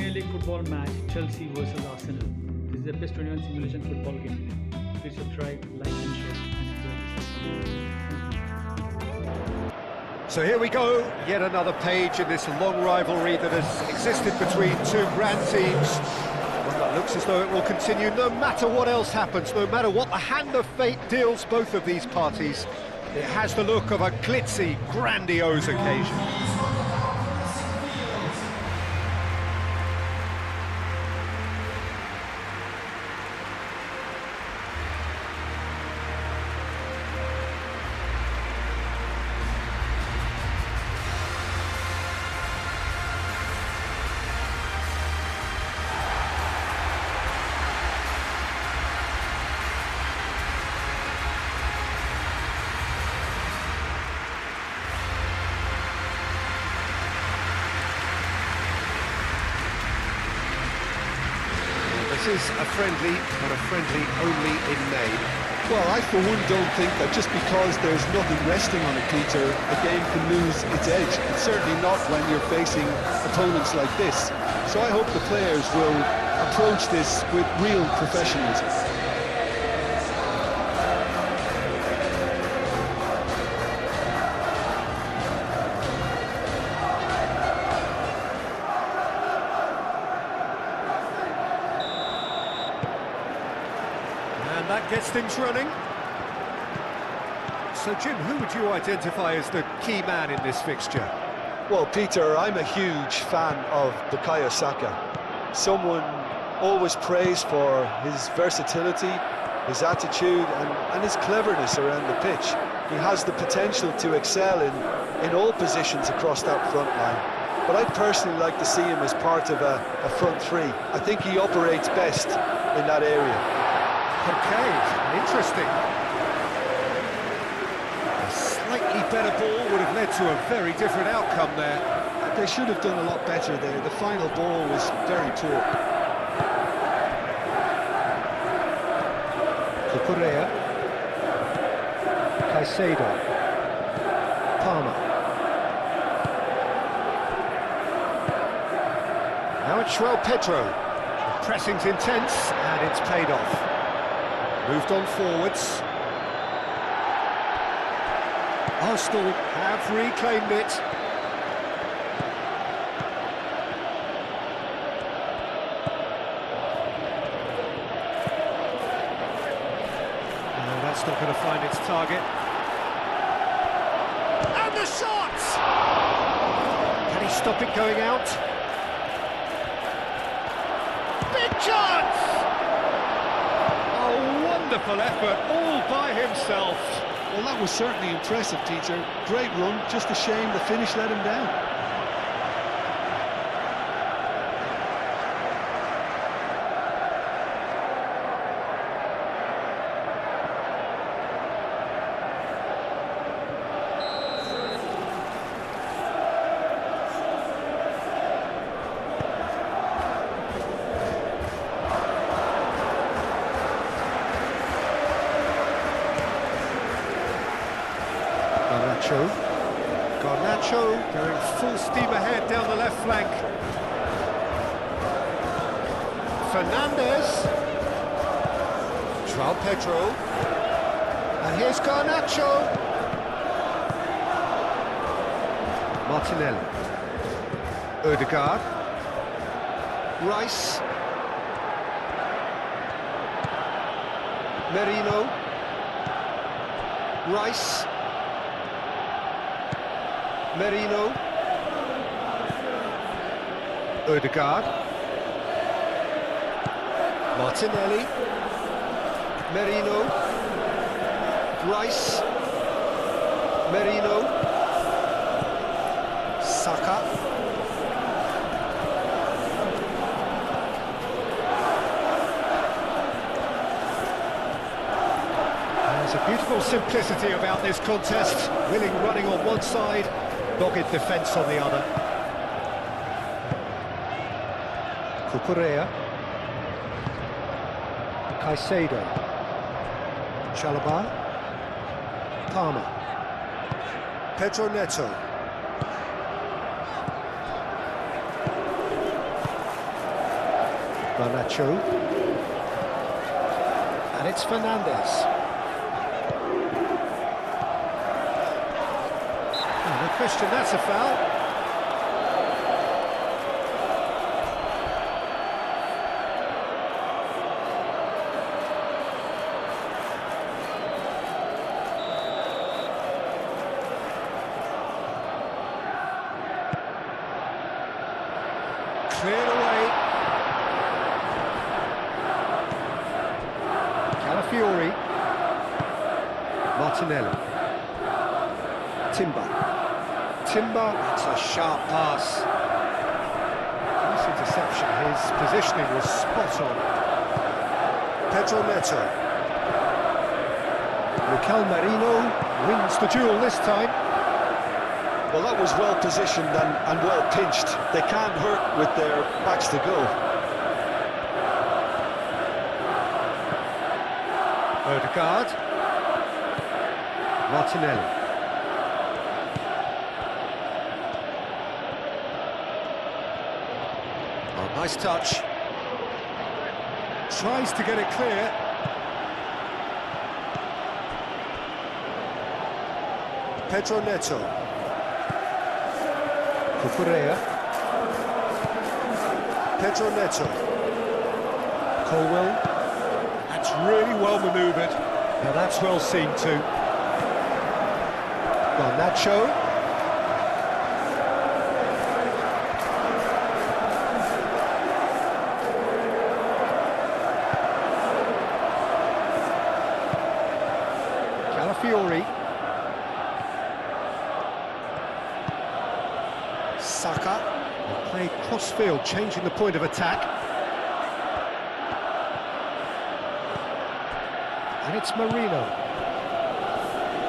Premier League football match, Chelsea versus Arsenal. This is the best 21 simulation football game. Please subscribe, like and share and enjoy this. So here we go, yet another page in this long rivalry that has existed between two grand teams. One that looks as though it will continue no matter what else happens, no matter what the hand of fate deals both of these parties. It has the look of a glitzy, grandiose occasion. This is a friendly, but a friendly only in name. Well, I for one don't think that just because there's nothing resting on it, Peter, a game can lose its edge. And certainly not when you're facing opponents like this. So I hope the players will approach this with real professionalism. And that gets things running. So, Jim, who would you identify as the key man in this fixture? Well, Peter, I'm a huge fan of Bukayo Saka. Someone always praised for his versatility, his attitude and his cleverness around the pitch. He has the potential to excel in all positions across that front line. But I'd personally like to see him as part of a front three. I think he operates best in that area. Okay, interesting. A slightly better ball would have led to a very different outcome there. They should have done a lot better there. The final ball was very poor. Cucurella. Caicedo. Palmer. Now it's João Pedro. The pressing's intense and it's paid off. Moved on forwards. Arsenal have reclaimed it. No, that's not going to find its target. And the shot! Can he stop it going out? Big chance! Wonderful effort, all by himself. Well, that was certainly impressive, Peter. Great run, just a shame the finish let him down. Garnacho going full steam ahead down the left flank. Fernandez. João Pedro. And here's Garnacho. Martinelli. Odegaard. Rice. Merino. Rice. Merino. Odegaard. Martinelli. Merino. Rice. Merino. Saka. There's a beautiful simplicity about this contest. Willing running on one side, dogged defence on the other. Cucurella. Caicedo. Chalobah. Palmer. Pedro Neto. Garnacho. And it's Fernandez. Oh, no question, that's a foul. Cleared away. Calafiori. Martinelli. Timber. That's a sharp pass. Nice interception. His positioning was spot on. Pedro Neto. Mikel Merino wins the duel this time. Well, that was well positioned and well pinched. They can't hurt with their backs to go. Odegaard. Martinelli. Oh, nice touch. Tries to get it clear. Pedro Neto. Cucurella. Pedro Neto. Colwell. That's really well manoeuvred. Now that's well seen too. Garnacho. Calafiori. Saka. Played cross-field, changing the point of attack. And it's Marino.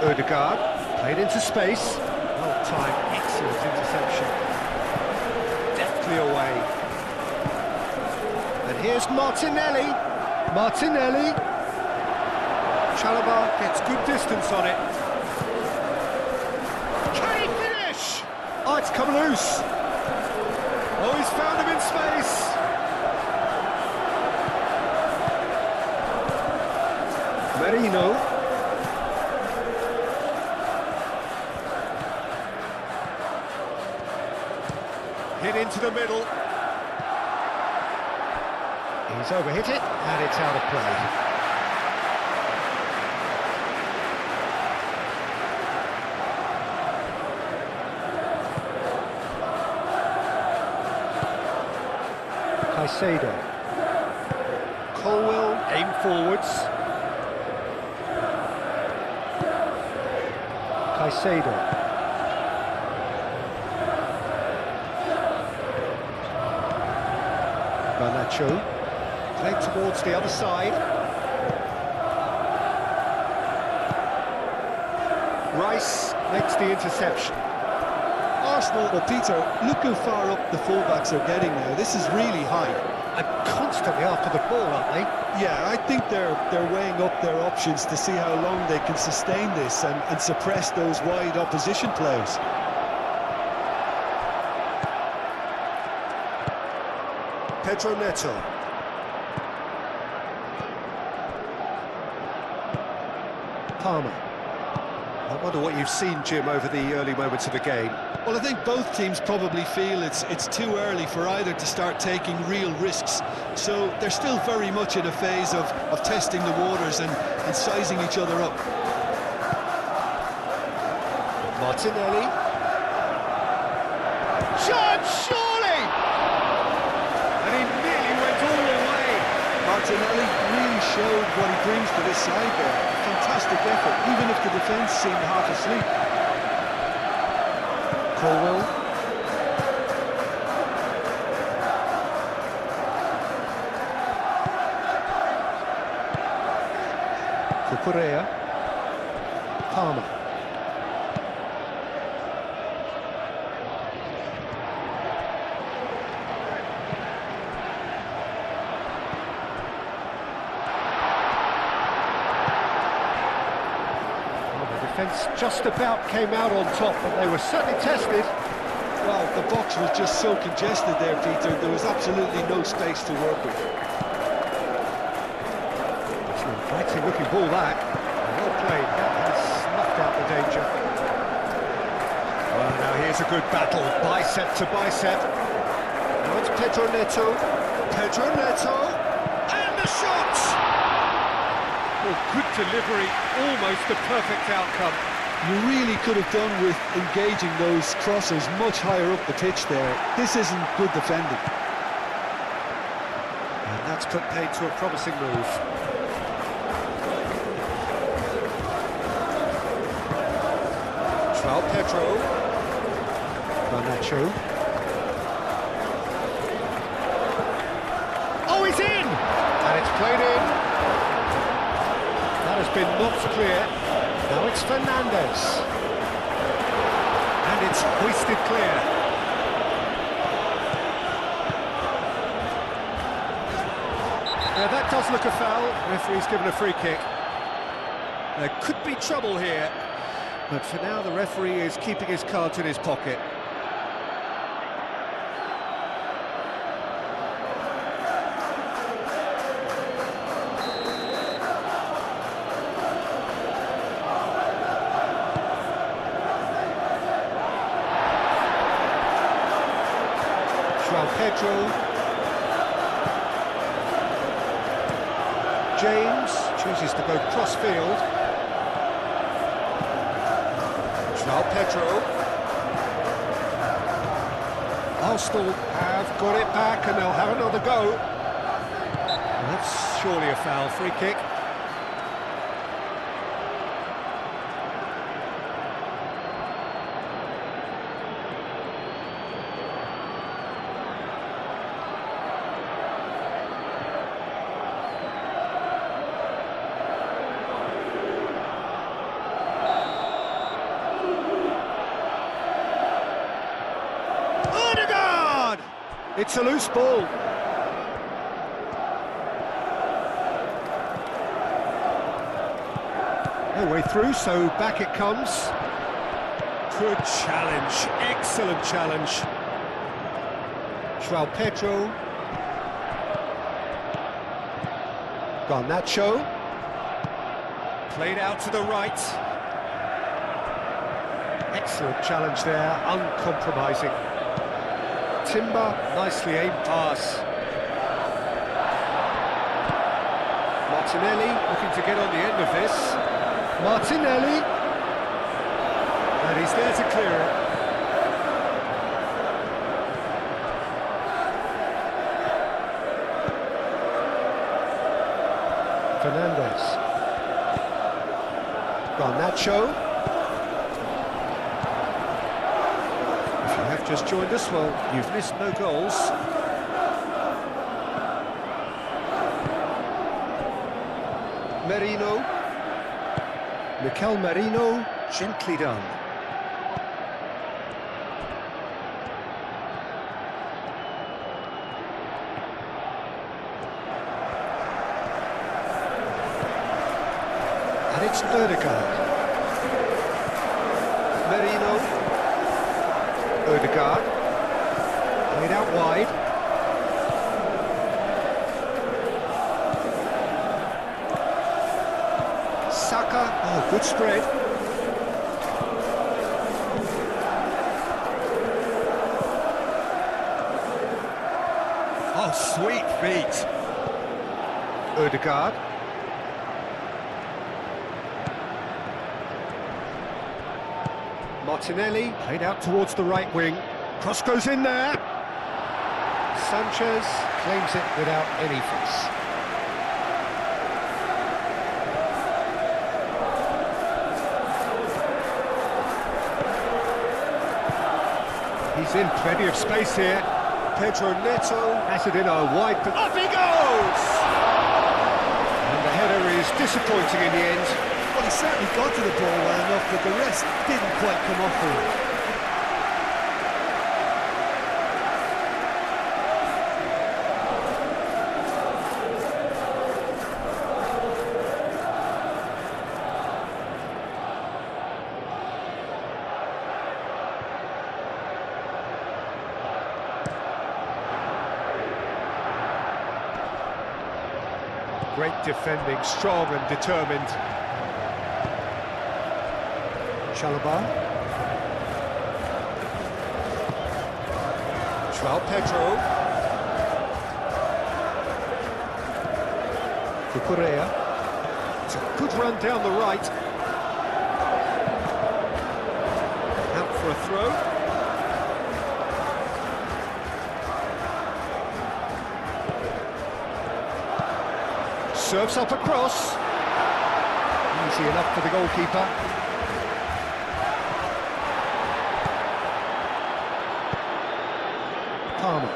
Odegaard, played into space. Well timed, excellent interception. Deftly away. And here's Martinelli. Chalobah gets good distance on it. Can he finish? Oh, it's come loose. Oh, he's found him in space. Merino. Hit into the middle. He's overhit it, and it's out of play. Caicedo. Colwell, aim forwards. Caicedo. Garnacho. Played towards the other side. Rice makes the interception. Arsenal, well, Peter, look how far up the fullbacks are getting now. This is really high. And constantly after the ball, aren't they? Yeah, I think they're weighing up their options to see how long they can sustain this and suppress those wide opposition players. Pedro Neto. Palmer. I wonder what you've seen, Jim, over the early moments of the game. Well, I think both teams probably feel it's too early for either to start taking real risks. So they're still very much in a phase of testing the waters and sizing each other up. Martinelli. Shot, surely! And he nearly went all the way. Martinelli really showed what he brings to this side there. Fantastic effort, even if the defence seemed half asleep. Colwell. Cucurella. Palmer. Defence just about came out on top, but they were certainly tested. Well, the box was just so congested there, Peter. There was absolutely no space to work with. It's an inviting looking ball that. Well played, that has snuffed out the danger. Well, now here's a good battle, bicep to bicep. Now it's Pedro Neto, and the shot! Well, good delivery, almost the perfect outcome. You really could have done with engaging those crosses much higher up the pitch there. This isn't good defending. And that's put paid to a promising move. João Pedro. Garnacho. Oh, he's in! And it's played in. That has been knocked clear. Now it's Fernandez. And it's hoisted clear. Now that does look a foul. Referee's given a free kick. There could be trouble here. But for now, the referee is keeping his cards in his pocket. João Pedro. James chooses to go cross-field. João Pedro. Arsenal have got it back and they'll have another go. And that's surely a foul, free kick. It's a loose ball. No way through, so back it comes. Good challenge, excellent challenge. João Pedro. Garnacho. Played out to the right. Excellent challenge there, uncompromising. Timber, nicely aimed pass. Martinelli looking to get on the end of this. Martinelli. And he's there to clear it. Fernandez. Garnacho. Just joined us, well, you've missed no goals. Merino. Mikel Merino, gently done. And it's Ødegaard. Merino. Ødegaard, played out wide. Saka, oh, good spread. Oh, sweet feet. Ødegaard. Martinelli, played out towards the right wing. Cross goes in there. Sanchez claims it without any fuss. He's in plenty of space here. Pedro Neto has it in a wide... Up he goes! And the header is disappointing in the end. Well, he certainly got to the ball well enough, but the rest didn't quite come off for him. Great defending, strong and determined. Chalobah. João Pedro. Cucurella. It's a good run down the right. Out for a throw. Serves up across. Easy enough for the goalkeeper. Palmer.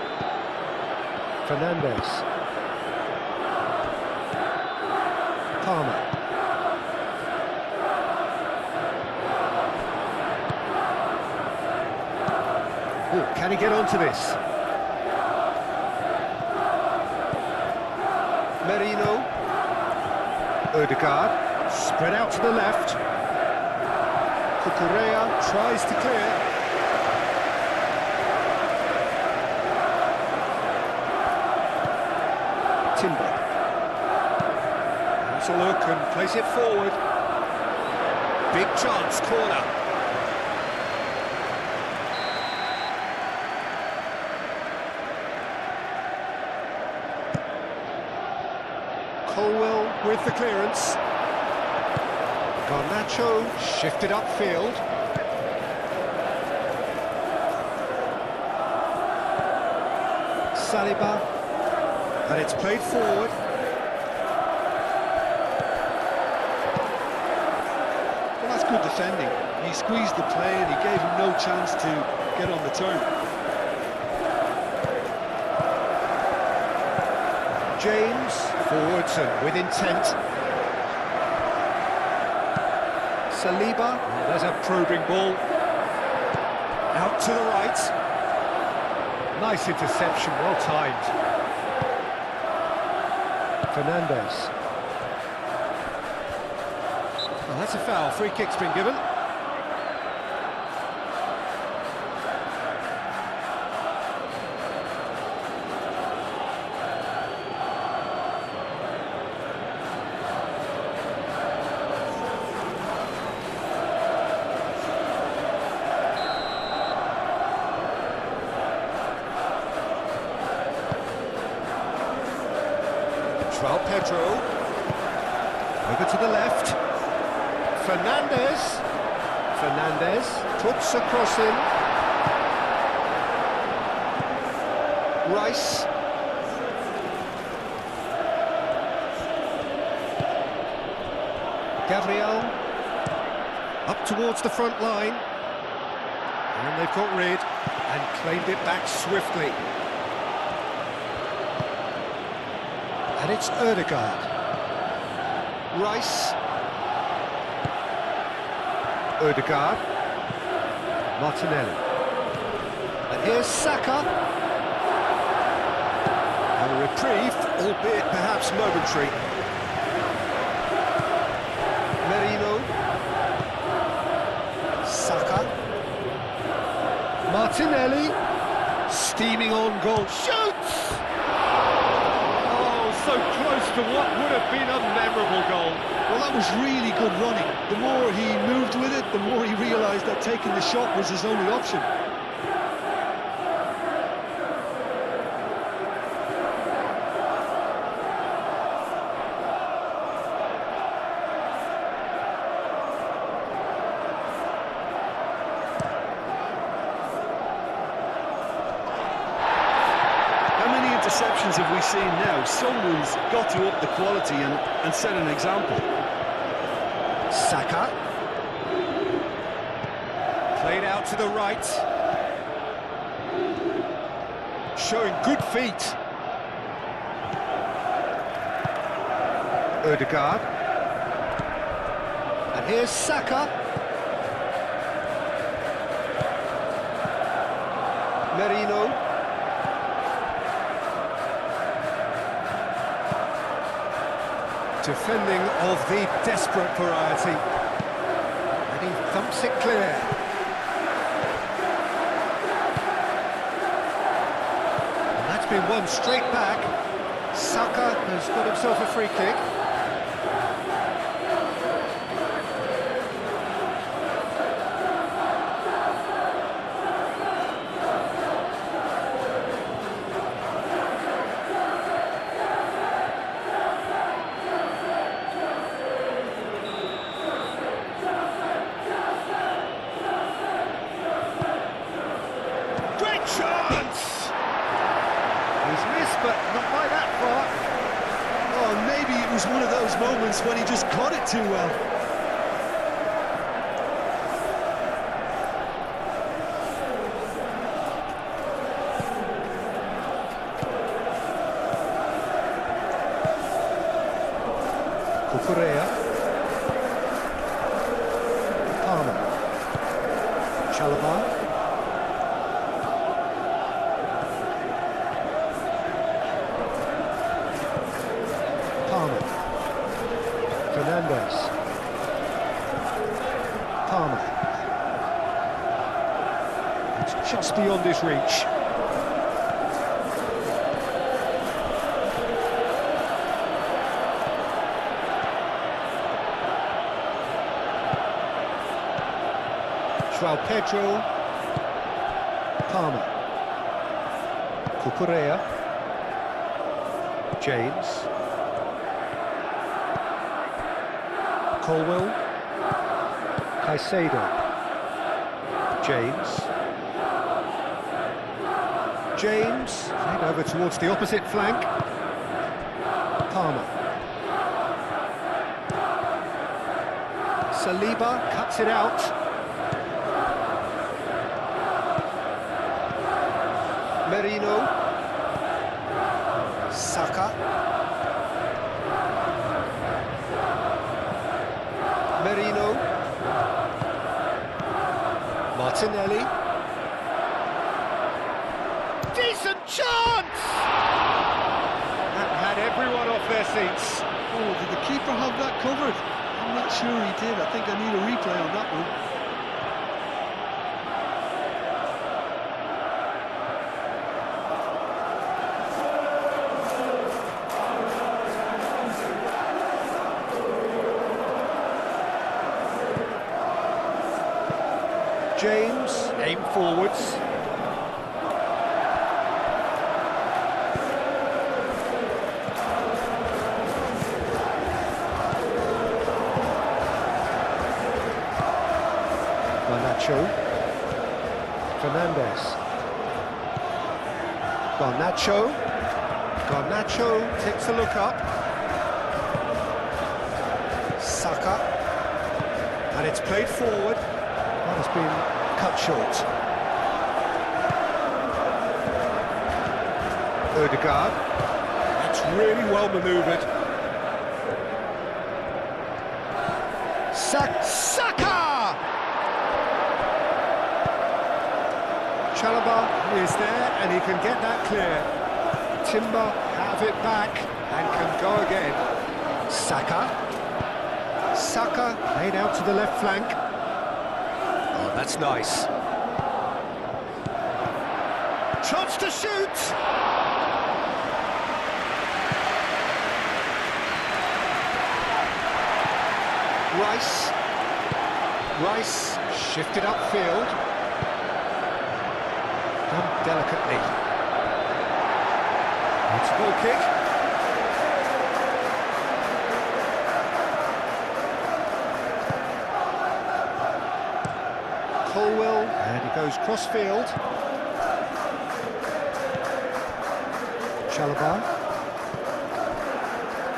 Fernandes. Palmer. Oh, can he get onto this? Merino. Odegaard, spread out to the left. Cucurella tries to clear. Timber. Has a look and plays it forward. Big chance, corner. Colwell with the clearance. Garnacho shifted upfield. Saliba, and it's played forward. Well, that's good defending. He squeezed the play and he gave him no chance to get on the turn. James, forwards and with intent. Saliba, there's a probing ball. Out to the right. Nice interception, well timed. Fernandes. Well, that's a foul, free kick's been given. João Pedro, over to the left, Fernandes puts a cross in, Rice, Gabriel, up towards the front line, and they've got rid and claimed it back swiftly. And it's Odegaard. Rice. Odegaard. Martinelli. And here's Saka. And a reprieve, albeit perhaps momentary. Merino. Saka. Martinelli. Steaming on goal. Shoots! So close to what would have been a memorable goal. Well, that was really good running. The more he moved with it, the more he realised that taking the shot was his only option. Interceptions have we seen now? Someone's got to up the quality and set an example. Saka. Played out to the right. Showing good feet. Odegaard. And here's Saka. Merino. Defending of the desperate variety. And he thumps it clear. And that's been won straight back. Saka has got himself a free kick. Great chance! He's missed, but not by that far. Oh, maybe it was one of those moments when he just caught it too well. Kukurea. Palmer. Chalobah. Palmer. Fernandez. Palmer. It's just beyond his reach. João Pedro. Palmer. Kukurea. James. Colwell. Caicedo. James. James. Played over towards the opposite flank. Palmer. Saliba cuts it out. Merino. Saka. Merino. Martinelli. Decent chance! That had everyone off their seats. Oh, did the keeper have that covered? I'm not sure he did. I think I need a replay on that one. James, aim forwards. Garnacho. Fernandez. Garnacho. Garnacho takes a look up. Saka. And it's played forward. That has been cut short. Odegaard. That's really well manoeuvred. Saka! Chalobah is there and he can get that clear. Timber have it back and can go again. Saka. Saka laid out to the left flank. Oh, that's nice. Chance to shoot! Rice shifted upfield. Done delicately. It's a goal kick. Colwell, and he goes cross-field. Chalobah.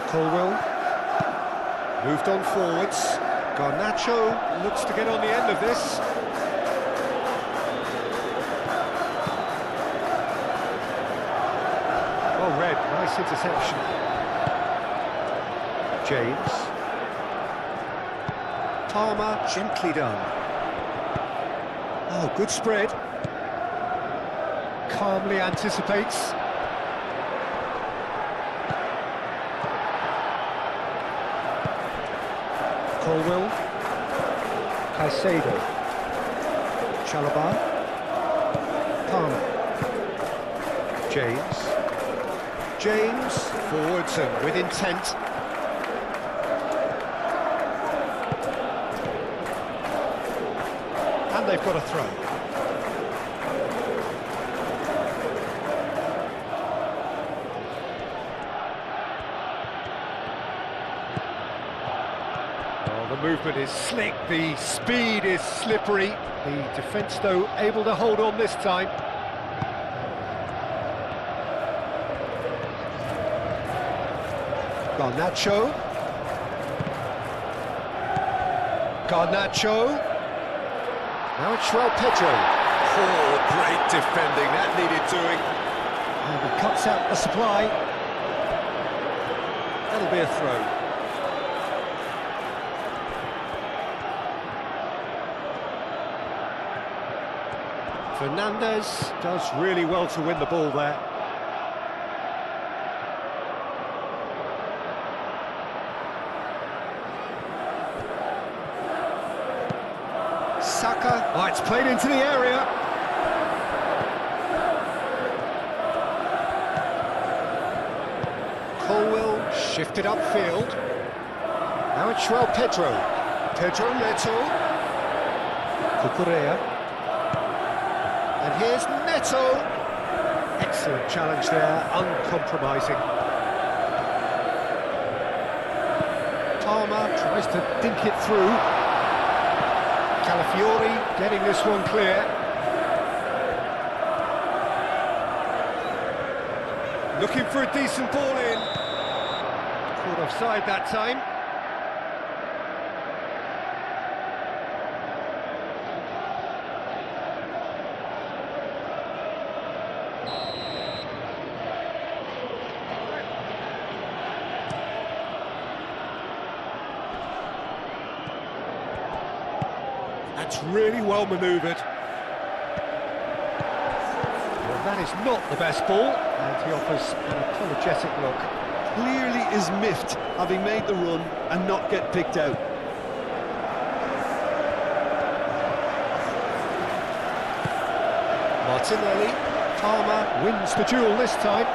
Colwell. Moved on forwards. Garnacho looks to get on the end of this. Well read, nice interception. James. Palmer, gently done. Oh, good spread. Calmly anticipates. Colwell. Caicedo. Chalobah. Palmer. James. James, forwards and with intent. And they've got a throw. Well, the movement is slick, the speed is slippery. The defence, though, able to hold on this time. Garnacho. Now it's Pedro. Oh, great defending, that needed doing. And he cuts out the supply. That'll be a throw. Fernandez does really well to win the ball there. Saka, oh, it's played into the area. Colwell shifted upfield. Now it's Pedro. Pedro Neto. Cucurella. And here's Neto. Excellent challenge there, uncompromising. Palmer tries to dink it through. Calafiori getting this one clear. Looking for a decent ball in. Caught offside that time. That's really well manoeuvred. Well, that is not the best ball, and he offers an apologetic look. Clearly is miffed, having made the run and not get picked out. Martinelli. Palmer wins the duel this time.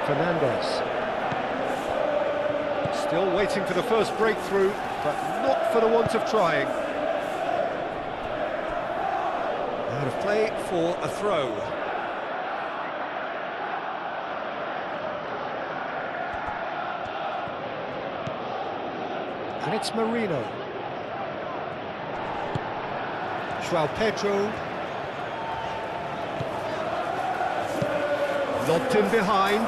Fernandez. Still waiting for the first breakthrough, but not for the want of trying. Out of play for a throw. And it's Marino. João Pedro. Lobbed in behind.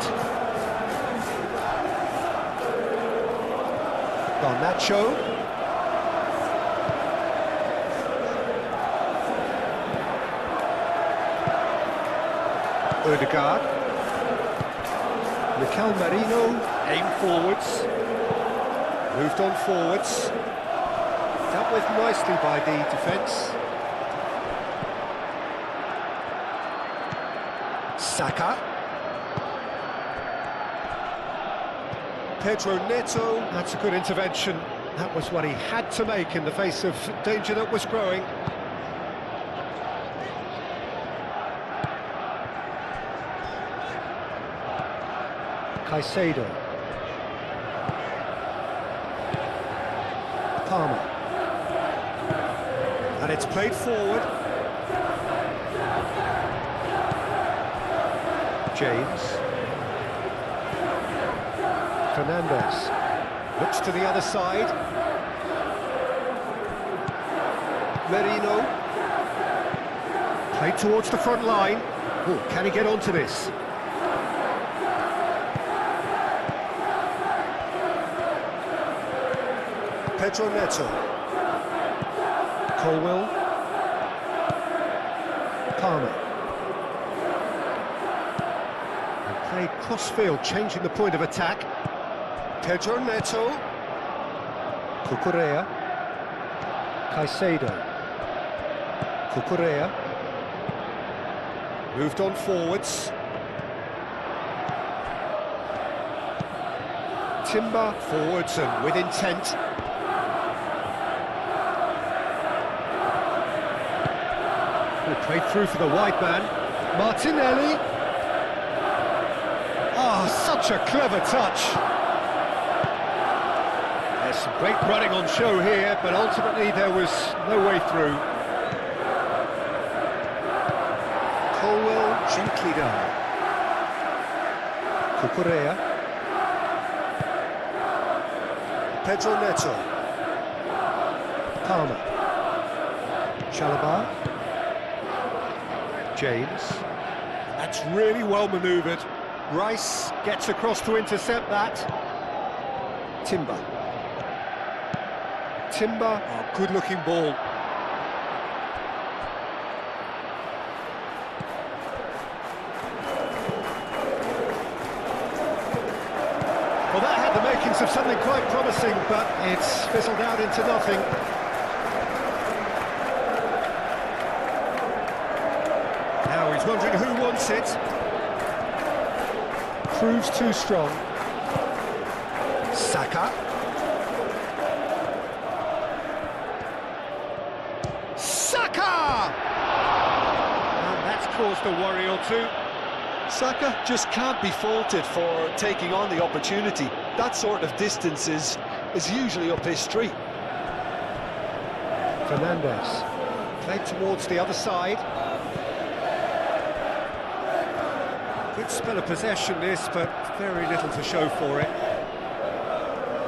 Garnacho. Odegaard. Mikel Merino, aim forwards. Moved on forwards. Dealt with nicely by the defence. Saka. Pedro Neto, that's a good intervention. That was what he had to make in the face of danger that was growing. Caicedo. Palmer. And it's played forward. James. Fernandez looks to the other side. Merino. Played towards the front line. Oh, can he get onto this? Pedro Neto. Colwell. Palmer. And played cross-field, changing the point of attack. Pedro Neto. Cucurella. Caicedo. Cucurella. Moved on forwards. Timber forwards and with intent. Played through for the wide man. Martinelli. Such a clever touch. There's some great running on show here, but ultimately there was no way through. Colwell gently down. Cucurella. Pedro Neto. Palmer. Chalobah. James. That's really well manoeuvred. Rice gets across to intercept that. Timber. Timber, oh, good-looking ball. Well, that had the makings of something quite promising, but it's fizzled out into nothing. Now he's wondering who wants it. Proves too strong. Saka. Saka! And that's caused a worry or two. Saka just can't be faulted for taking on the opportunity. That sort of distance is usually up his street. Fernandes. Played towards the other side. Good spell of possession this, but very little to show for it.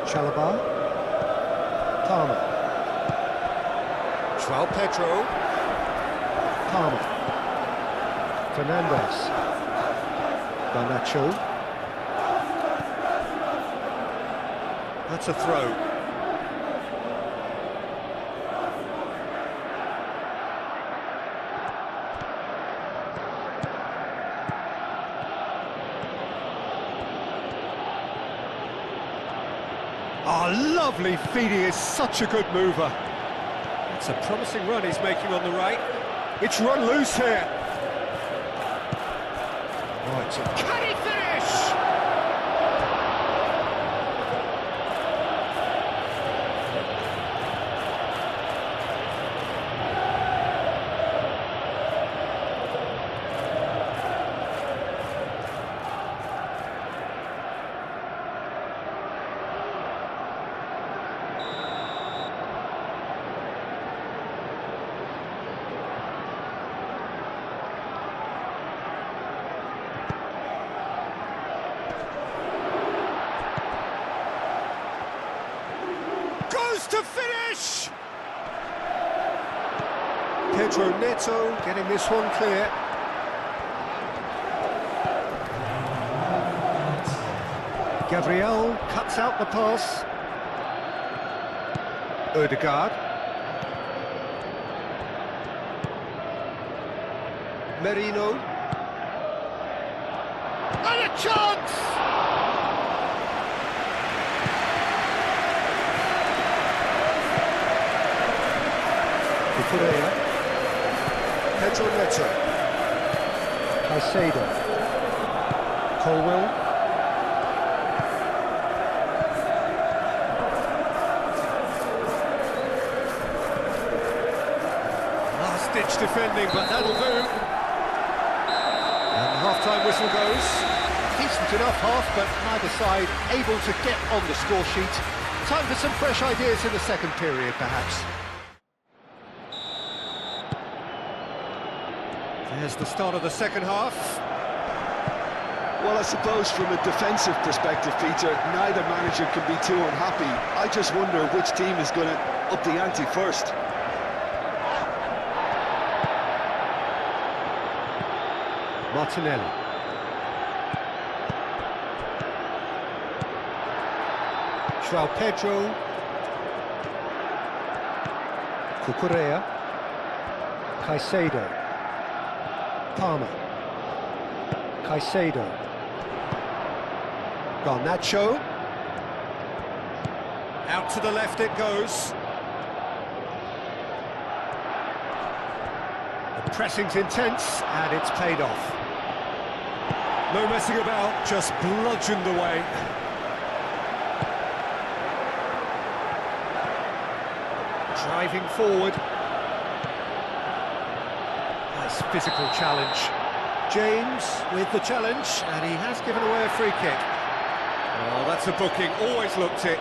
Chalobah. Palmer. João Pedro. Palmer. Fernandes. Garnacho. That's a throw. Oh, lovely feed, he is such a good mover. It's a promising run he's making on the right. It's run loose here. Right, so can he finish? Goes to finish! Pedro Neto getting this one clear. Gabriel cuts out the pass. Odegaard. Merino. And a chance! Cucurella. Pedro Neto. Caicedo. Colwell. Last-ditch defending, but that'll do. And the half-time whistle goes. Decent enough half, but neither side able to get on the score sheet. Time for some fresh ideas in the second period, perhaps. There's the start of the second half. Well, I suppose from a defensive perspective, Peter, neither manager can be too unhappy. I just wonder which team is going to up the ante first. Martinelli. João Pedro. Cucurella. Caicedo. Palmer. Caicedo. Garnacho. Out to the left it goes. The pressing's intense and it's paid off. No messing about, just bludgeoned away. Driving forward. Nice physical challenge. James with the challenge, and he has given away a free kick. Oh, that's a booking, always looked it.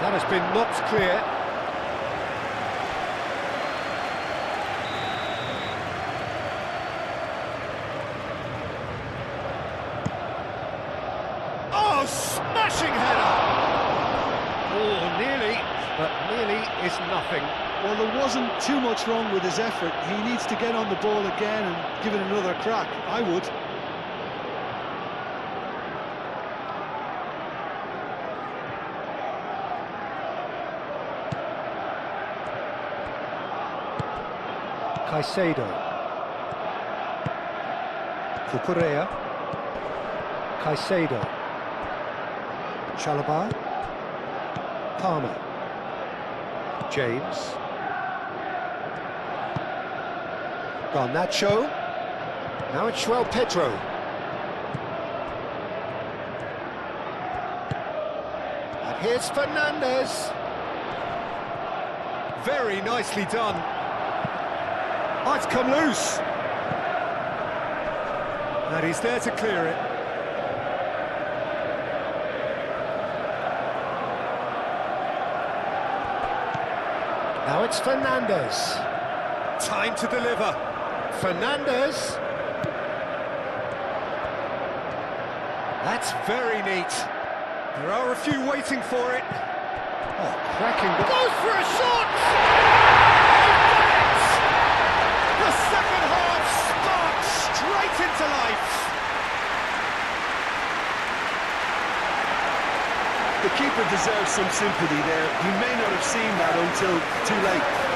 That has been knocked clear. Oh, smashing header! Oh, nearly, but nearly is nothing. Well, there wasn't too much wrong with his effort. He needs to get on the ball again and give it another crack. I would. Caicedo. Cucurella. Caicedo. Chalobah. Palmer. James. Garnacho. Now it's João Pedro. And here's Fernandes. Very nicely done. Oh, it's come loose. And he's there to clear it. Now it's Fernandes. Time to deliver. Fernandes. That's very neat. There are a few waiting for it. Oh, cracking. Goes for a shot! The second half sparks straight into life. The keeper deserves some sympathy there. He may not have seen that until too late.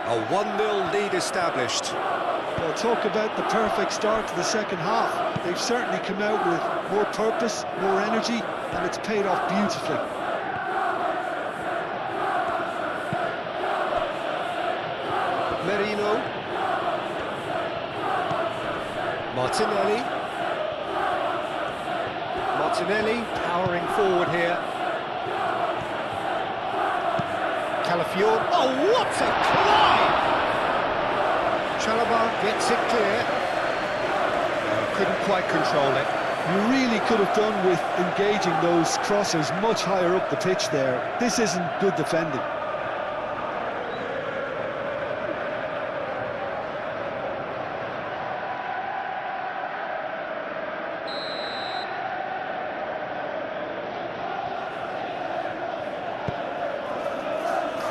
A 1-0 lead established. Well, talk about the perfect start to the second half. They've certainly come out with more purpose, more energy, and it's paid off beautifully. Merino. Martinelli. Martinelli powering forward here. Calafiore. Oh, what a climb! Chalobah gets it clear. Couldn't quite control it. You really could have done with engaging those crossers much higher up the pitch there. This isn't good defending.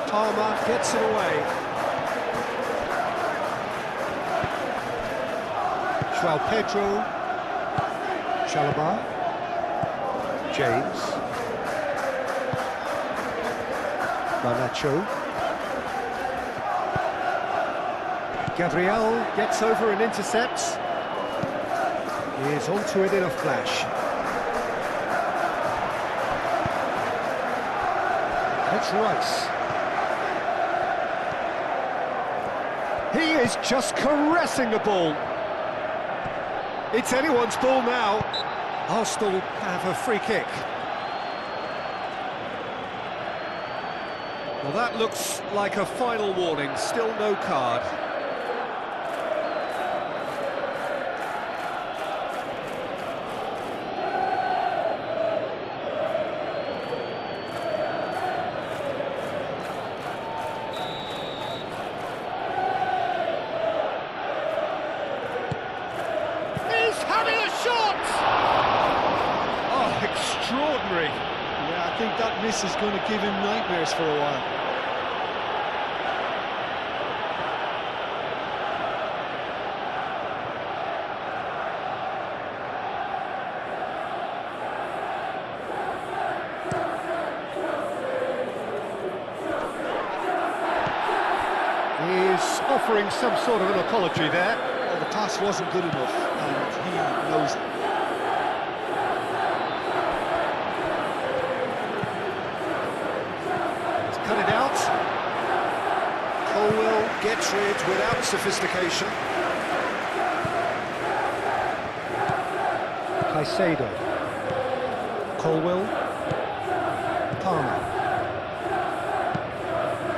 Palmer gets it away. João Pedro. Chalobah. James. Garnacho. Gabriel gets over and intercepts. He is onto it in a flash. That's Rice. He is just caressing the ball. It's anyone's ball now. Arsenal have a free kick. Well, that looks like a final warning. Still no card. think that miss is going to give him nightmares for a while. He's offering some sort of an apology there. Well, the pass wasn't good enough, and he knows it. He's cut it out. Colwell gets rid without sophistication. Caicedo. Colwell. Palmer.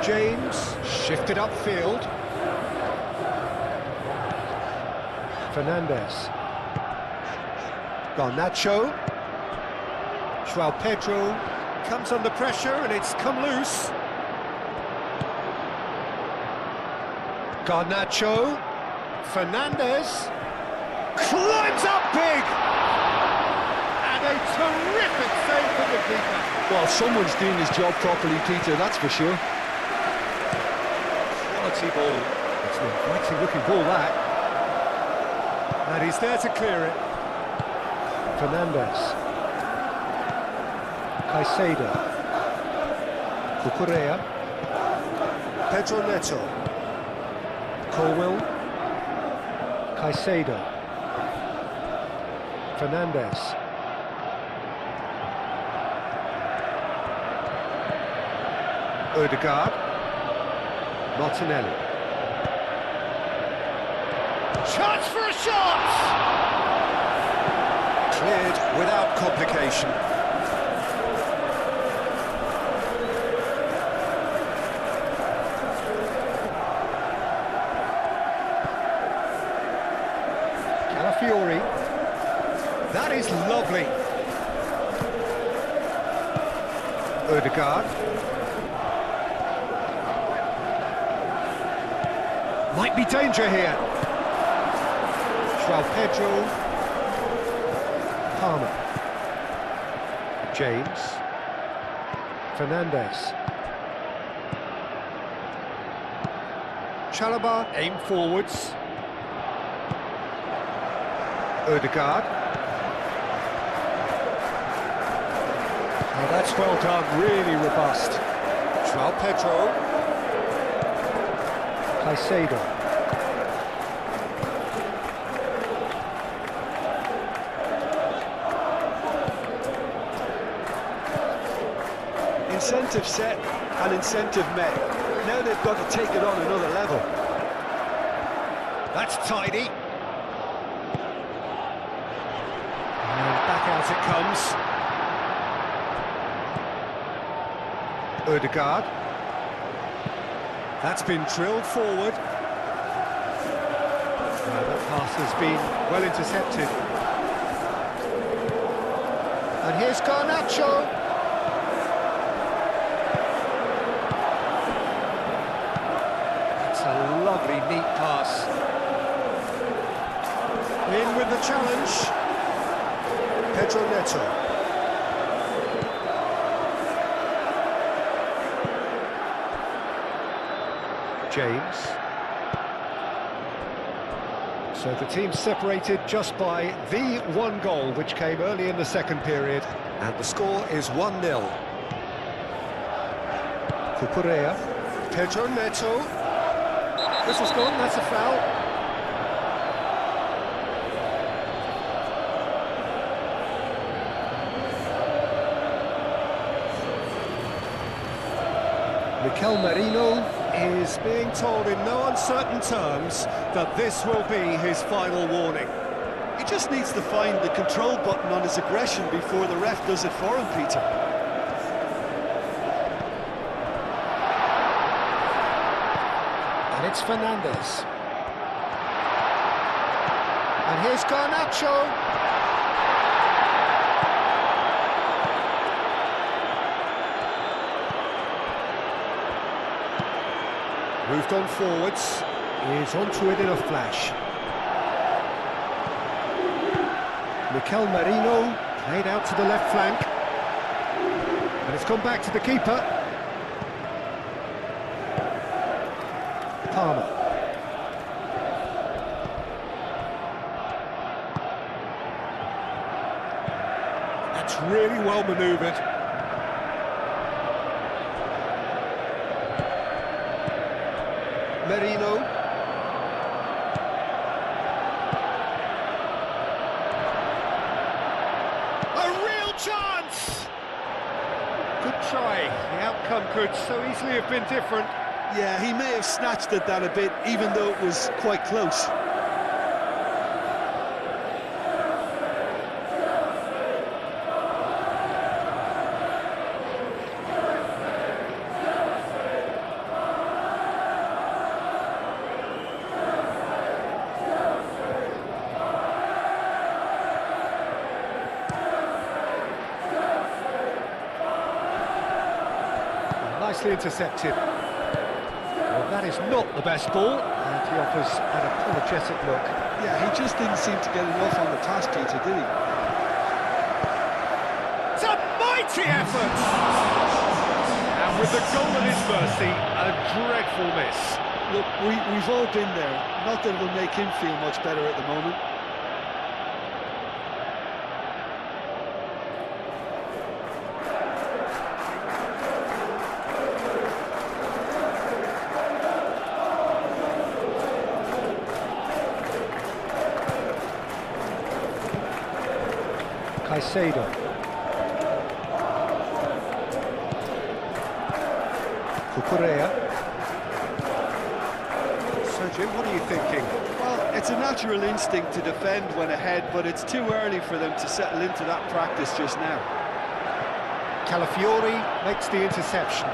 James shifted upfield. Fernandez. Garnacho. João Pedro comes under pressure and it's come loose. Garnacho. Fernandez climbs up big. And a terrific save from the keeper. Well, someone's doing his job properly, Peter, that's for sure. Quality ball. It's an inviting looking ball, that. And he's there to clear it. Fernandez. Caicedo. Cucurella. Pedro Neto. Colwell. Caicedo. Fernandez. Odegaard. Martinelli. Chance for a shot! Cleared without complication. Calafiori. That is lovely. Odegaard. Might be danger here. João Pedro. Palmer. James. Fernandez. Chalobah aim forwards. Odegaard. Oh, that's well done, really robust. João Pedro. Caicedo. Incentive set and incentive met. Now they've got to take it on another level. That's tidy. And back out it comes. Odegaard. That's been drilled forward. That pass has been well intercepted. And here's Garnacho. That's a lovely, neat pass. In with the challenge. Pedro Neto. James. So the team's separated just by the one goal, which came early in the second period. And the score is 1-0. Cucurella. Pedro Neto. This was gone, that's a foul. Mikel Merino is being told in no uncertain terms that this will be his final warning. He just needs to find the control button on his aggression before the ref does it for him, Peter. And it's Fernandez. And here's Garnacho. Moved on forwards, is onto it in a flash. Mikel Merino played out to the left flank. And And it's gone back to the keeper. Palmer. That's really well manoeuvred. Merino. A real chance! Good try. The outcome could so easily have been different. Yeah, he may have snatched at that a bit, even though it was quite close. Nicely intercepted. Well, that is not the best ball, and he offers an apologetic look. Yeah, he just didn't seem to get enough on the task, Peter, did he? It's a mighty effort! And with the goal at his mercy, a dreadful miss. Look, we've all been there. Not that it'll make him feel much better at the moment. Caicedo. Cucurella. So, Jim, what are you thinking? Well, it's a natural instinct to defend when ahead, but it's too early for them to settle into that practice just now. Calafiori makes the interception.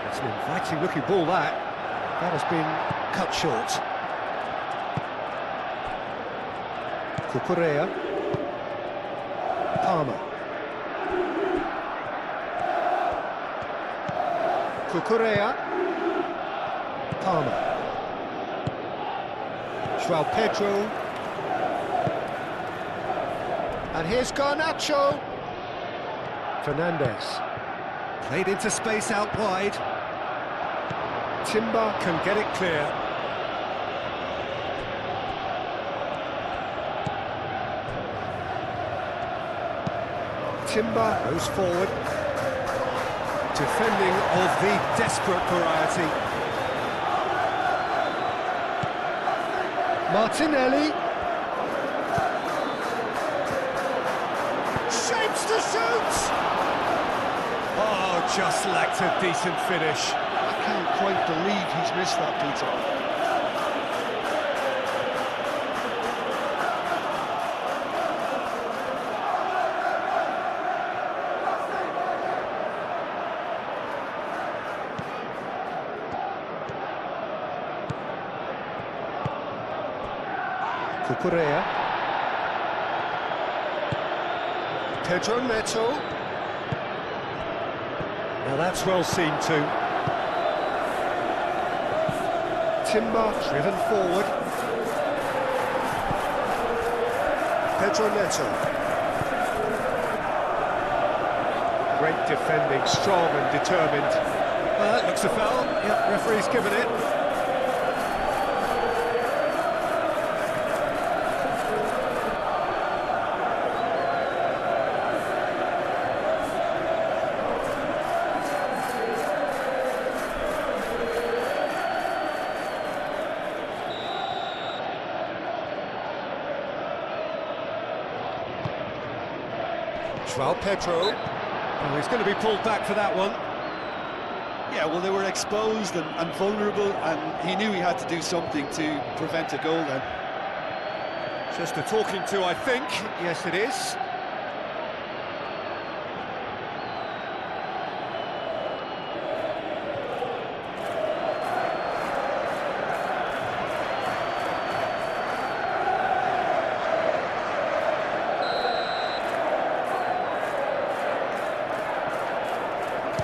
It's an inviting-looking ball, that. That has been cut short. Cucurella. Palmer. Cucurella. Palmer. João Pedro. And here's Garnacho. Fernandez. Played into space out wide. Timber can get it clear. Timber goes forward. Defending of the desperate variety. Martinelli. Shapes to shoot! Oh, just lacked a decent finish. I can't quite believe he's missed that, Peter. Cucurella. Pedro Neto. Now that's well seen too. Timber driven forward. Pedro Neto. Great defending, strong and determined. That looks a foul. Yep, referee's given it. João Pedro. Oh, he's going to be pulled back for that one. Yeah, well, they were exposed and vulnerable, and he knew he had to do something to prevent a goal then. Just a talking to, I think. Yes, it is.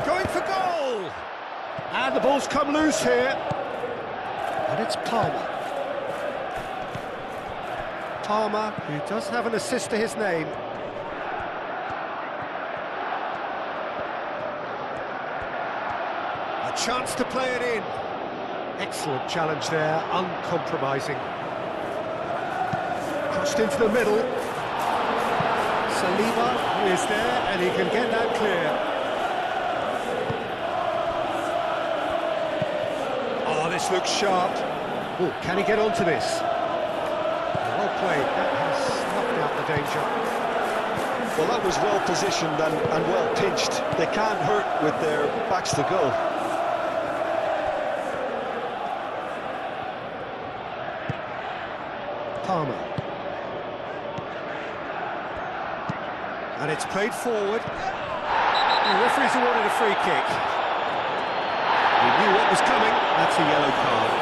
Going for goal! And the ball's come loose here. And it's Palmer. Palmer, who does have an assist to his name. chance to play it in. Excellent challenge there, uncompromising. Crossed into the middle. Saliba is there, and he can get that clear. Oh, this looks sharp. Oh, can he get onto this? Well played, that has snuffed out the danger. Well, that was well positioned and well pinched. They can't hurt with their backs to goal. Palmer. And it's played forward. The referee's awarded a free kick. He knew what was coming. That's a yellow card.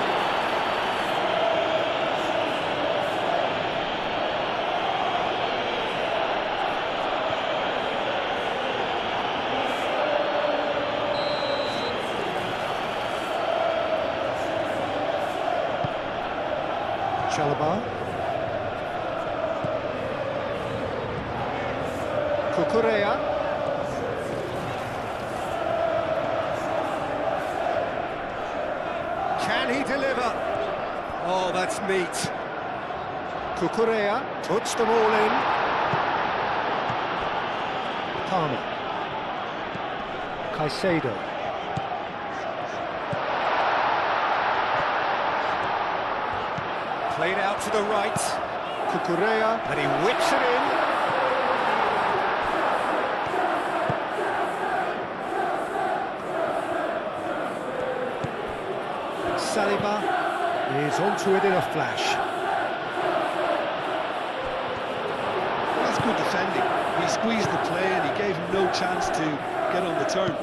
Chalobah. Cucurella. Can he deliver? Oh, that's neat. Cucurella puts them all in. Palmer. Caicedo. Played out to the right. Cucurella, and he whips it in. Saliba is onto it in a flash. Well, that's good defending. He squeezed the play and he gave him no chance to get on the turn.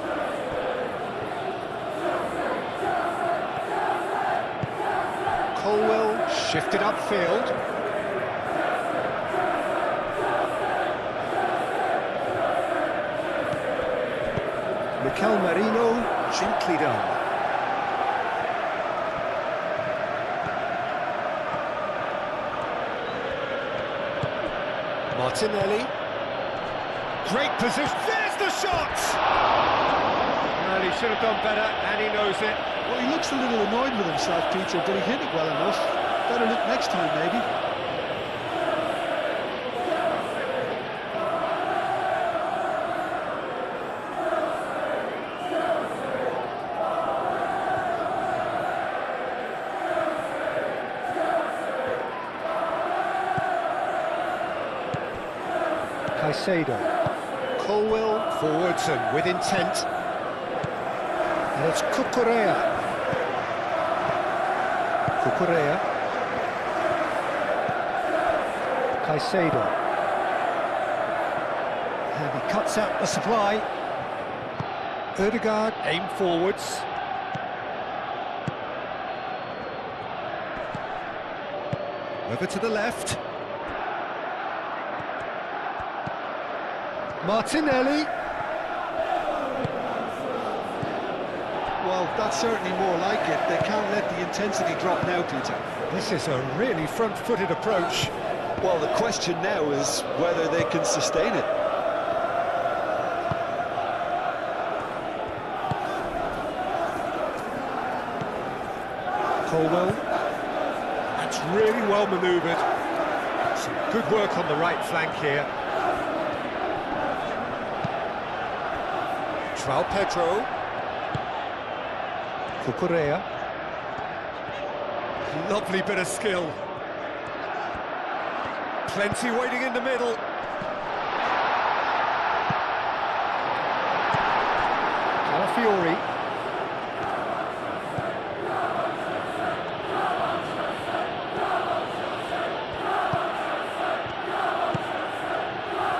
Colwell shifted upfield. Mikel Merino, gently done. Martinelli. Great position. There's the shot! Well, he should have done better, and he knows it. Well, he looks a little annoyed with himself, Peter. Did he hit it well enough? Better look next time, maybe. Caicedo. Colwell forwards and with intent. And it's Cucurella. Cucurella. Caicedo. And he cuts out the supply. Ødegaard aim forwards. Over to the left. Martinelli. Well, that's certainly more like it. They can't let the intensity drop now, Peter. This is a really front-footed approach. Well, the question now is whether they can sustain it. Colwell. That's really well manoeuvred. Some good work on the right flank here. João Pedro. Cucurella. Lovely bit of skill. Plenty waiting in the middle. Calafiori.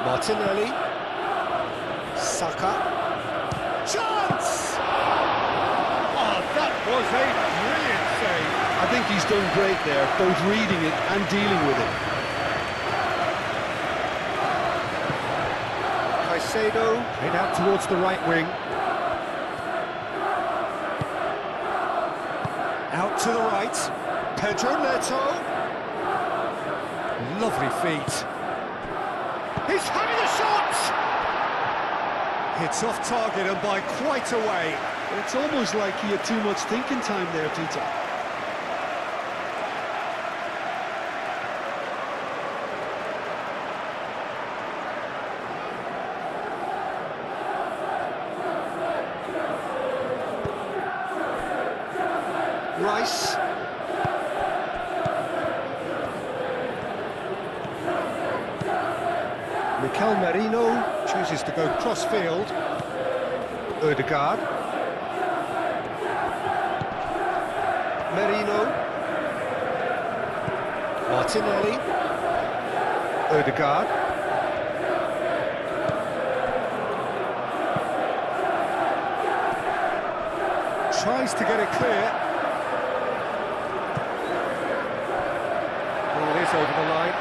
Martinelli. Saka. Chance! Oh, that was a brilliant save. I think he's done great there, both reading it and dealing with it. Caicedo played out towards the right wing. Out to the right. Pedro Neto. Lovely feet. He's having a shot! It's off target and by quite a way. It's almost like he had too much thinking time there, Peter. Rice. Mikel Merino chooses to go cross-field. Ødegaard. Merino. Martinelli. Ødegaard. Tries to get it clear. Well, it is over the line.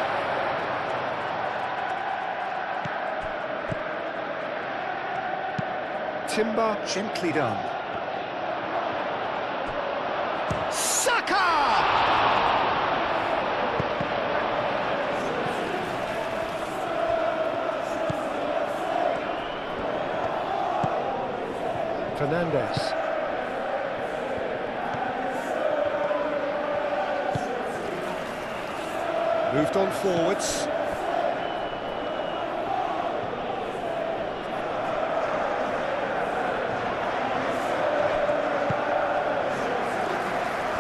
Timber, gently done. Saka! Fernandes. Moved on forwards.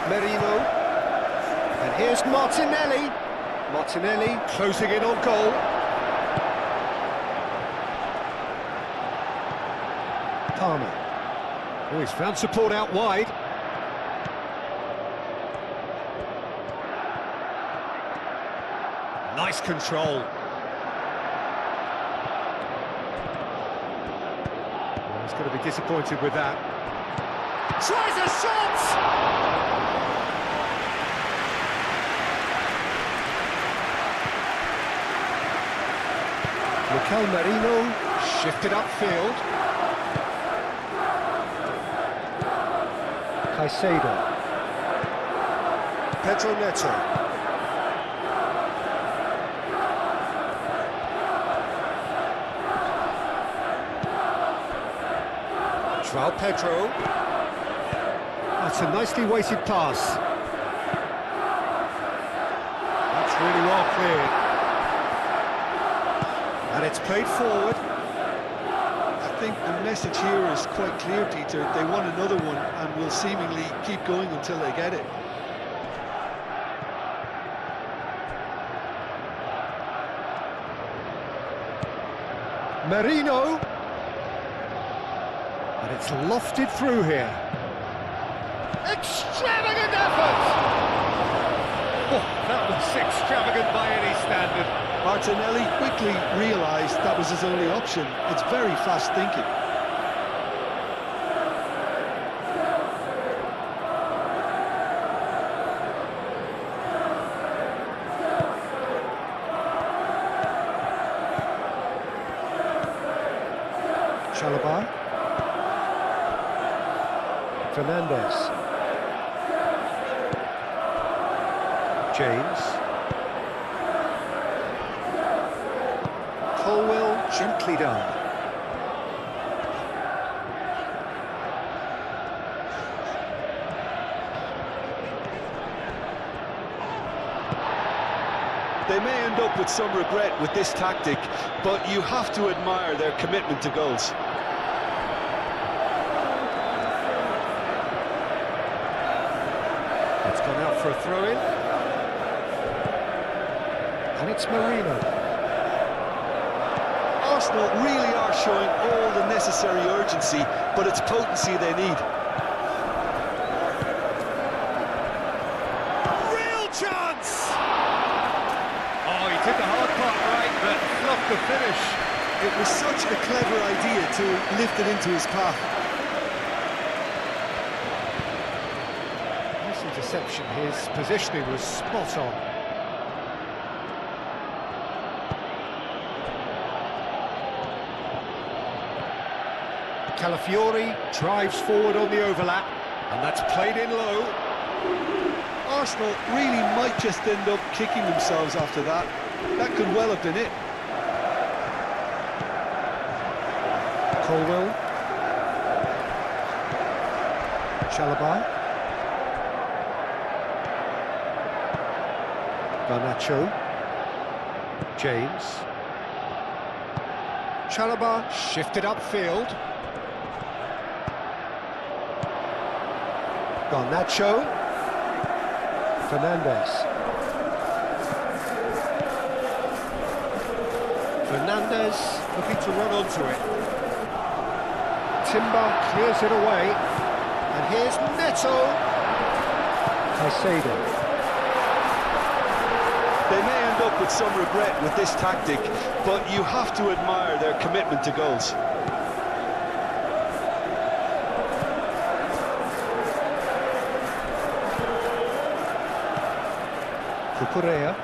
Merino. And here's Martinelli. Martinelli closing in on goal. Palmer. Oh, he's found support out wide. Nice control. Oh, he's going to be disappointed with that. Tries a shot! Mikel Merino shifted upfield. Caicedo. Pedro Neto. João Pedro. That's a nicely weighted pass. That's really well cleared. And it's played forward. I think the message here is quite clear, Peter. They want another one and will seemingly keep going until they get it. Merino. And it's lofted through here. Extravagant effort! Oh, that was extravagant by any standard. Martinelli quickly realised that was his only option. It's very fast thinking. Chalobah. Fernandes. James. Colwell, gently done. They may end up with some regret with this tactic, but you have to admire their commitment to goals. It's gone out for a throw-in. And it's Merino. Arsenal really are showing all the necessary urgency, but it's potency they need. Real chance! Oh, he did the hard part right, but flopped the finish. It was such a clever idea to lift it into his path. Nice interception. His positioning was spot on. Calafiori drives forward on the overlap, and that's played in low. Arsenal really might just end up kicking themselves after that. That could well have been it. Colwell. Chalobah. Garnacho. James. Chalobah shifted upfield. Garnacho. Fernandez. Fernandez looking to run onto it. Timber clears it away. And here's Neto. Caicedo. They may end up with some regret with this tactic, but you have to admire their commitment to goals. Cucurella.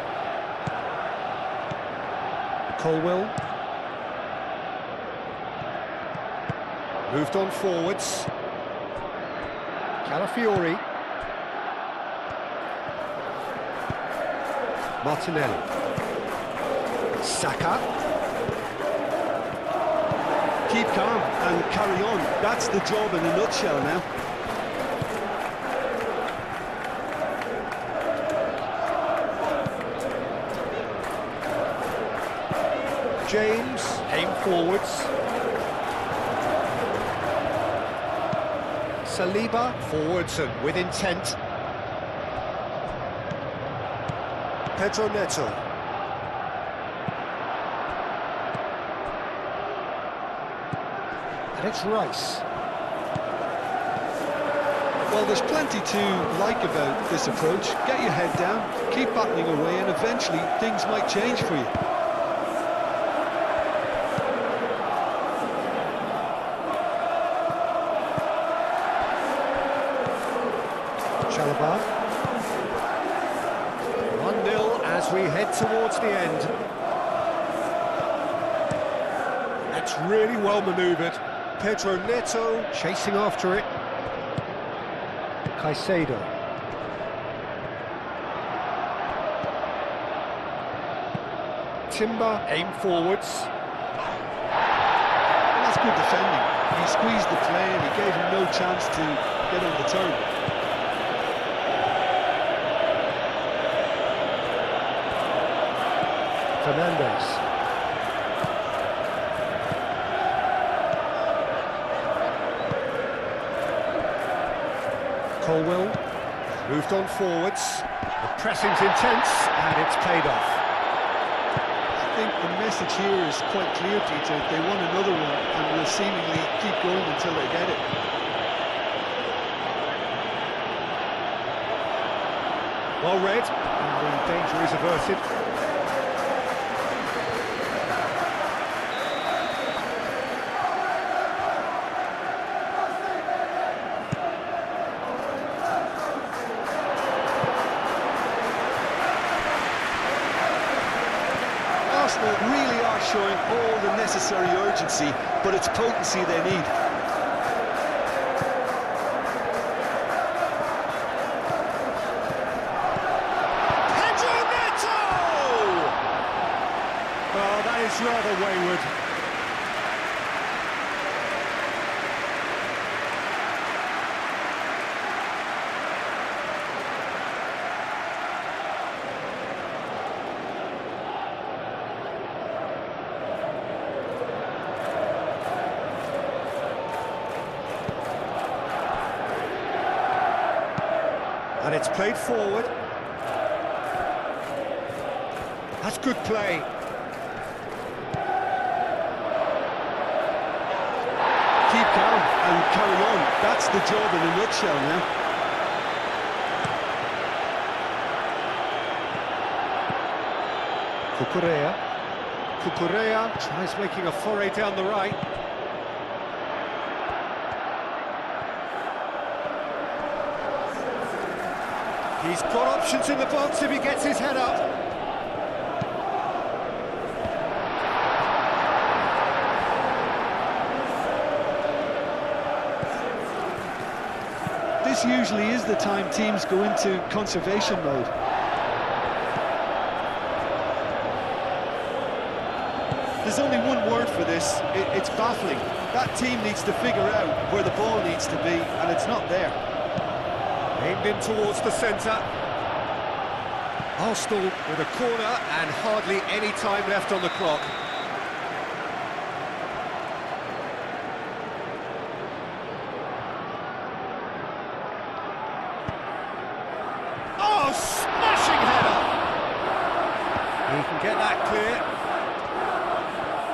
Colwell. Moved on forwards. Calafiori. Martinelli. Saka. Keep calm and carry on. That's the job in a nutshell now. James aim forwards. Saliba forwards and with intent. Pedro Neto. And it's Rice. Well, there's plenty to like about this approach. Get your head down, keep battling away, and eventually things might change for you. Chalobah. 1-0 as we head towards the end. That's really well manoeuvred. Pedro Neto chasing after it. Caicedo. Timber aim forwards. And that's good defending. He squeezed the play and he gave him no chance to get on the turn. Fernandez. Colwell moved on forwards. The pressing's intense and it's paid off. I think the message here is quite clear, Peter. They want another one and will seemingly keep going until they get it. Well read, and the danger is averted. Arsenal really are showing all the necessary urgency, but it's potency they need. Pedro Neto! Well, that is rather wayward. And it's played forward. That's good play. Keep calm and carry on. That's the job in a nutshell now. Cucurella tries making a foray down the right. He's got options in the box if he gets his head up. This usually is the time teams go into conservation mode. There's only one word for this, it's baffling. That team needs to figure out where the ball needs to be, and it's not there. played in towards the centre. Arsenal with a corner and hardly any time left on the clock. Oh, smashing header! He can get that clear.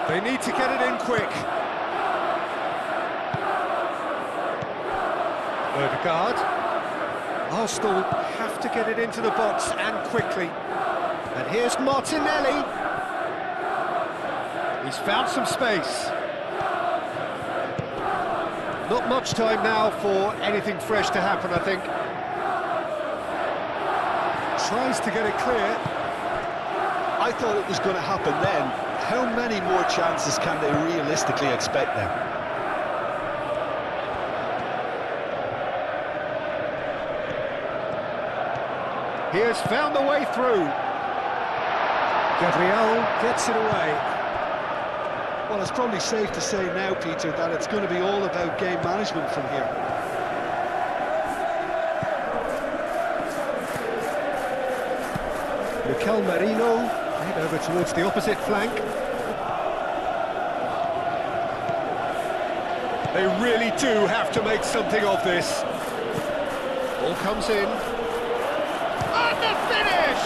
They need to get it in quick. Odegaard. Arsenal have to get it into the box and quickly. And here's Martinelli. He's found some space. Not much time now for anything fresh to happen, I think. Tries to get it clear. I thought it was going to happen then. How many more chances can they realistically expect now? He has found the way through. Gabriel gets it away. Well, it's probably safe to say now, Peter, that it's going to be all about game management from here. Mikel Merino, head over towards the opposite flank. They really do have to make something of this. Ball comes in. And the finish!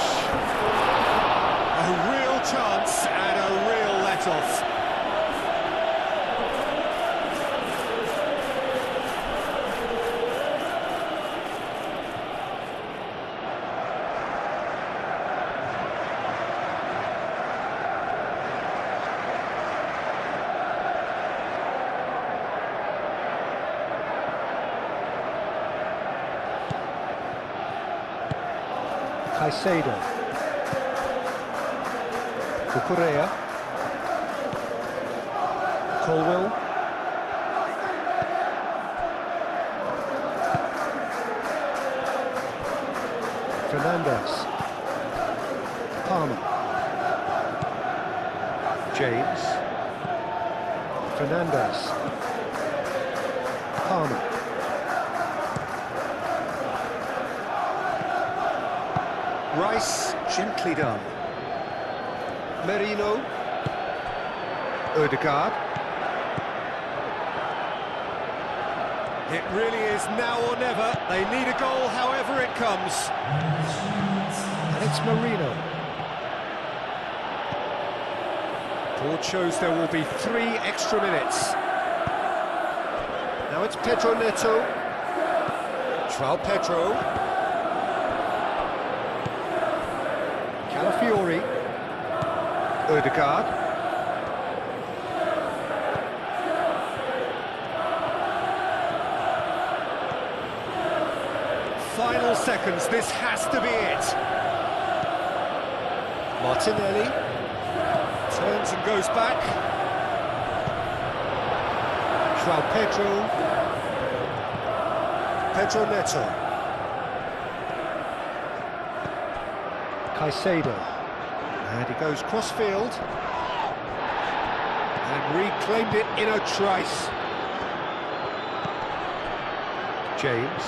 A real chance and a real let-off. Caicedo. Cucurella. Colwill. Fernandes. Palmer. James. Fernandes. Palmer. Rice, gently done. Merino. Odegaard. It really is now or never. They need a goal however it comes. And it's Merino. Board shows there will be 3 extra minutes. Now it's Pedro Neto. João Pedro. Calafiori. Odegaard. Final seconds, this has to be it. Martinelli. Turns and goes back. João Pedro. Pedro Neto. Caicedo. And he goes cross-field. And reclaimed it in a trice. James.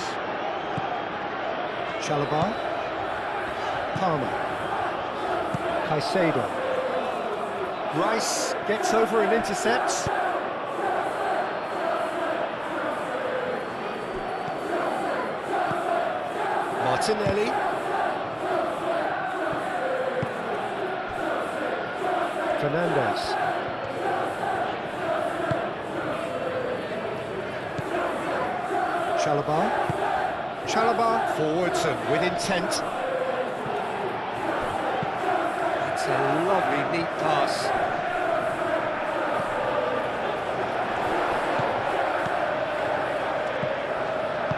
Chalobah. Palmer. Caicedo. Rice gets over and intercepts. Martinelli. Fernandes. Chalobah. Chalobah forwards and with intent. It's a lovely, neat pass.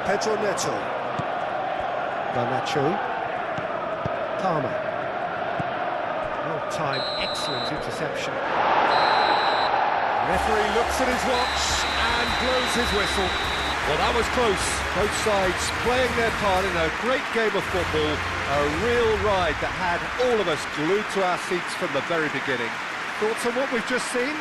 Pedro Neto. Garnacho. Palmer. Well timed, excellent interception. Referee looks at his watch and blows his whistle. Well, that was close. Both sides playing their part in a great game of football. A real ride that had all of us glued to our seats from the very beginning. Thoughts on what we've just seen?